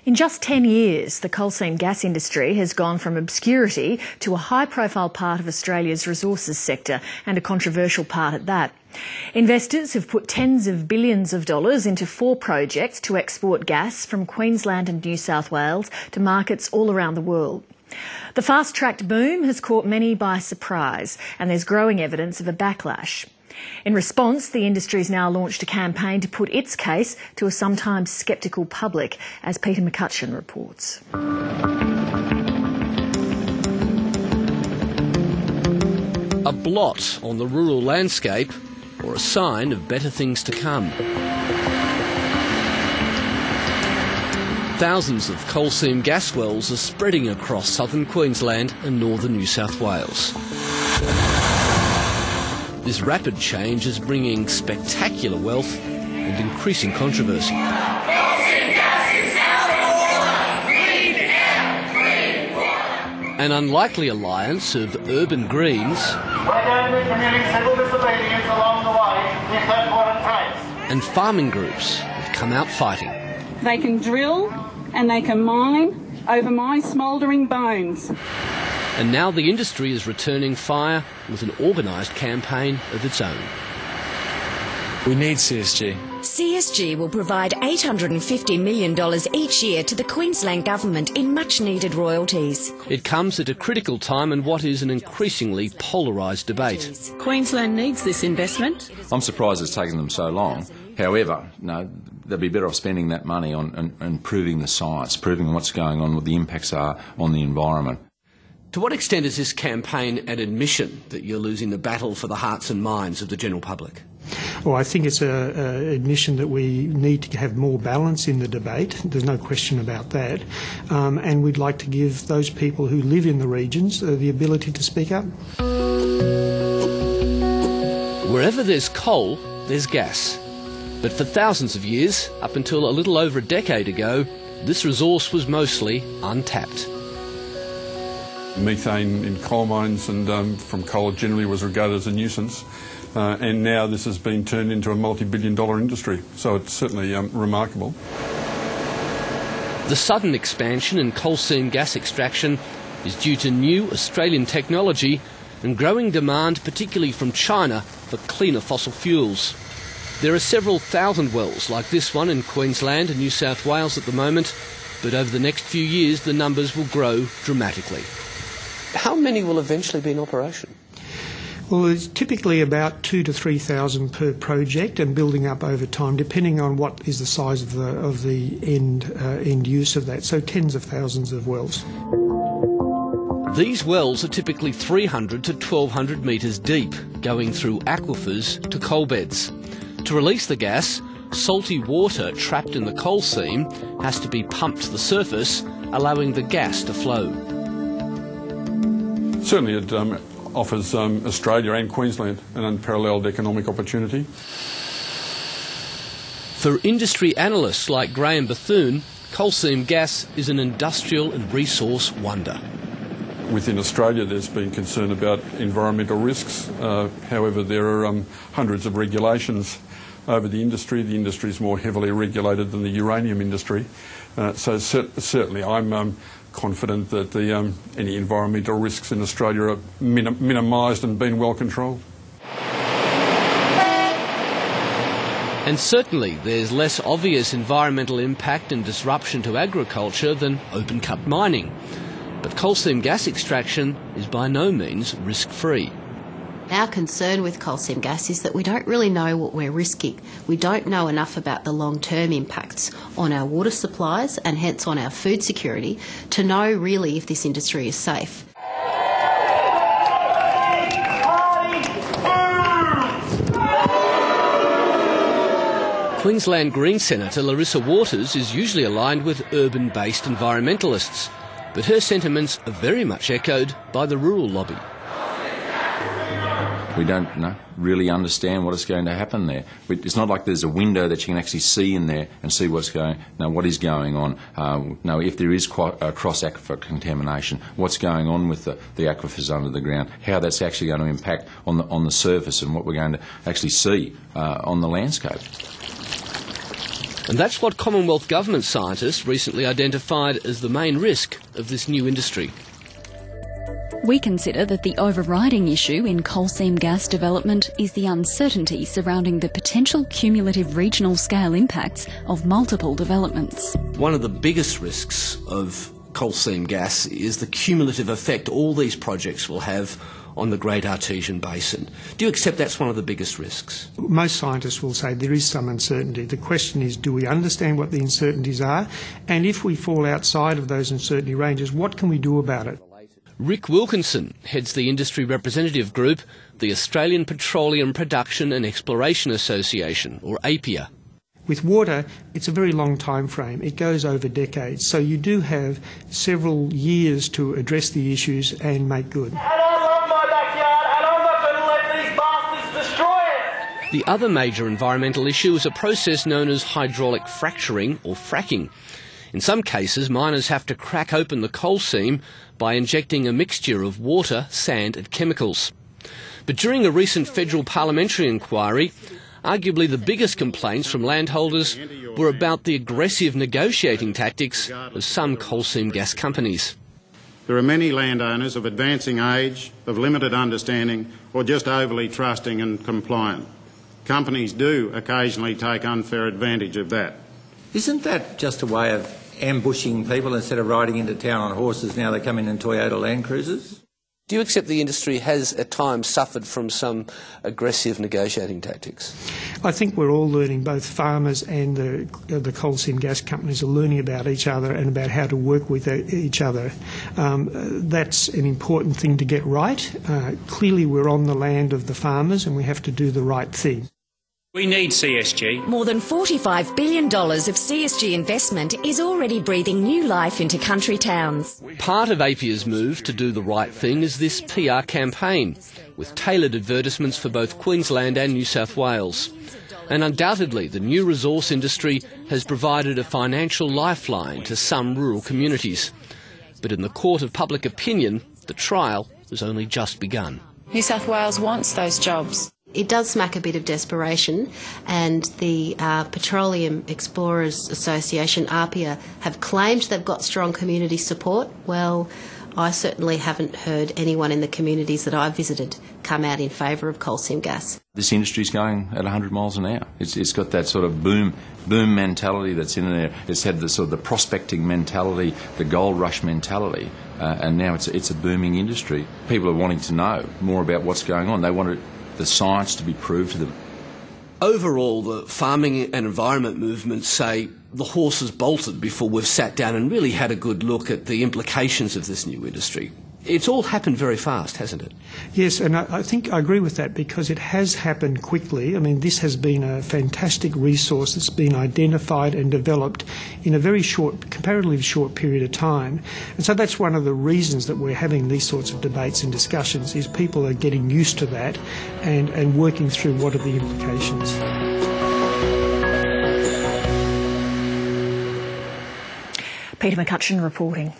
In just 10 years, the coal seam gas industry has gone from obscurity to a high-profile part of Australia's resources sector, and a controversial part at that. Investors have put tens of billions of dollars into 4 projects to export gas from Queensland and New South Wales to markets all around the world. The fast-tracked boom has caught many by surprise, and there's growing evidence of a backlash. In response, the industry's now launched a campaign to put its case to a sometimes sceptical public, as Peter McCutcheon reports. A blot on the rural landscape, or a sign of better things to come. Thousands of coal seam gas wells are spreading across southern Queensland and northern New South Wales. This rapid change is bringing spectacular wealth and increasing controversy. An unlikely alliance of urban greens and farming groups have come out fighting. They can drill and they can mine over my smouldering bones. And now the industry is returning fire with an organised campaign of its own. We need CSG. CSG will provide $850 million each year to the Queensland Government in much-needed royalties. It comes at a critical time in what is an increasingly polarised debate. Queensland needs this investment. I'm surprised it's taken them so long. However, no, they'd be better off spending that money on improving the science, proving what's going on, what the impacts are on the environment. To what extent is this campaign an admission that you're losing the battle for the hearts and minds of the general public? Well, I think it's an admission that we need to have more balance in the debate. There's no question about that. And we'd like to give those people who live in the regions the ability to speak up. Wherever there's coal, there's gas. But for thousands of years, up until a little over a decade ago, this resource was mostly untapped. Methane in coal mines and from coal generally was regarded as a nuisance, and now this has been turned into a multi-billion-dollar industry, so it's certainly remarkable. The sudden expansion in coal seam gas extraction is due to new Australian technology and growing demand, particularly from China, for cleaner fossil fuels. There are several thousand wells like this one in Queensland and New South Wales at the moment, but over the next few years the numbers will grow dramatically. How many will eventually be in operation? Well, it's typically about 2,000 to 3,000 per project, and building up over time, depending on what is the size of the end use of that. So tens of thousands of wells. These wells are typically 300 to 1,200 metres deep, going through aquifers to coal beds. To release the gas, salty water trapped in the coal seam has to be pumped to the surface, allowing the gas to flow. Certainly it offers Australia and Queensland an unparalleled economic opportunity. For industry analysts like Graham Bethune, coal seam gas is an industrial and resource wonder. Within Australia there's been concern about environmental risks. However, there are hundreds of regulations over the industry. The industry is more heavily regulated than the uranium industry. So certainly I'm confident that any environmental risks in Australia are minimised and been well controlled. And certainly there's less obvious environmental impact and disruption to agriculture than open-cut mining. But coal seam gas extraction is by no means risk-free. Our concern with coal seam gas is that we don't really know what we're risking. We don't know enough about the long-term impacts on our water supplies and hence on our food security to know really if this industry is safe. Queensland Green Senator Larissa Waters is usually aligned with urban-based environmentalists, but her sentiments are very much echoed by the rural lobby. We don't really understand what is going to happen there. It's not like there's a window that you can actually see in there and see what is going on. If there is cross-aquifer contamination, what's going on with the aquifers under the ground, how that's actually going to impact on the surface and what we're going to actually see on the landscape. And that's what Commonwealth Government scientists recently identified as the main risk of this new industry. We consider that the overriding issue in coal seam gas development is the uncertainty surrounding the potential cumulative regional scale impacts of multiple developments. One of the biggest risks of coal seam gas is the cumulative effect all these projects will have on the Great Artesian Basin. Do you accept that's one of the biggest risks? Most scientists will say there is some uncertainty. The question is, do we understand what the uncertainties are? And if we fall outside of those uncertainty ranges, what can we do about it? Rick Wilkinson heads the industry representative group, the Australian Petroleum Production and Exploration Association, or APIA. With water, it's a very long time frame. It goes over decades. So you do have several years to address the issues and make good. And I love my backyard, and I'm not going to let these bastards destroy it. The other major environmental issue is a process known as hydraulic fracturing, or fracking. In some cases, miners have to crack open the coal seam by injecting a mixture of water, sand and chemicals. But during a recent federal parliamentary inquiry, arguably the biggest complaints from landholders were about the aggressive negotiating tactics of some coal seam gas companies. There are many landowners of advancing age, of limited understanding, or just overly trusting and compliant. Companies do occasionally take unfair advantage of that. Isn't that just a way of ambushing people? Instead of riding into town on horses, now they come in Toyota Land Cruisers? Do you accept the industry has at times suffered from some aggressive negotiating tactics? I think we're all learning, both farmers and the coal seam gas companies are learning about each other and about how to work with each other. That's an important thing to get right. Clearly we're on the land of the farmers and we have to do the right thing. We need CSG. More than $45 billion of CSG investment is already breathing new life into country towns. Part of APIA's move to do the right thing is this PR campaign, with tailored advertisements for both Queensland and New South Wales. And undoubtedly, the new resource industry has provided a financial lifeline to some rural communities. But in the court of public opinion, the trial has only just begun. New South Wales wants those jobs. It does smack a bit of desperation, and the Petroleum Explorers Association, APIA, have claimed they've got strong community support. Well, I certainly haven't heard anyone in the communities that I've visited come out in favour of coal seam gas. This industry's going at 100 miles an hour. It's got that sort of boom mentality that's in there. It's had the sort of the prospecting mentality, the gold rush mentality, and now it's a booming industry. People are wanting to know more about what's going on. They want the science to be proved to them. Overall, the farming and environment movements say the horse has bolted before we've sat down and really had a good look at the implications of this new industry. It's all happened very fast, hasn't it? Yes, and I think I agree with that because it has happened quickly. I mean, this has been a fantastic resource that's been identified and developed in a very short, comparatively short period of time. And so that's one of the reasons that we're having these sorts of debates and discussions, is people are getting used to that and working through what are the implications. Peter McCutcheon reporting.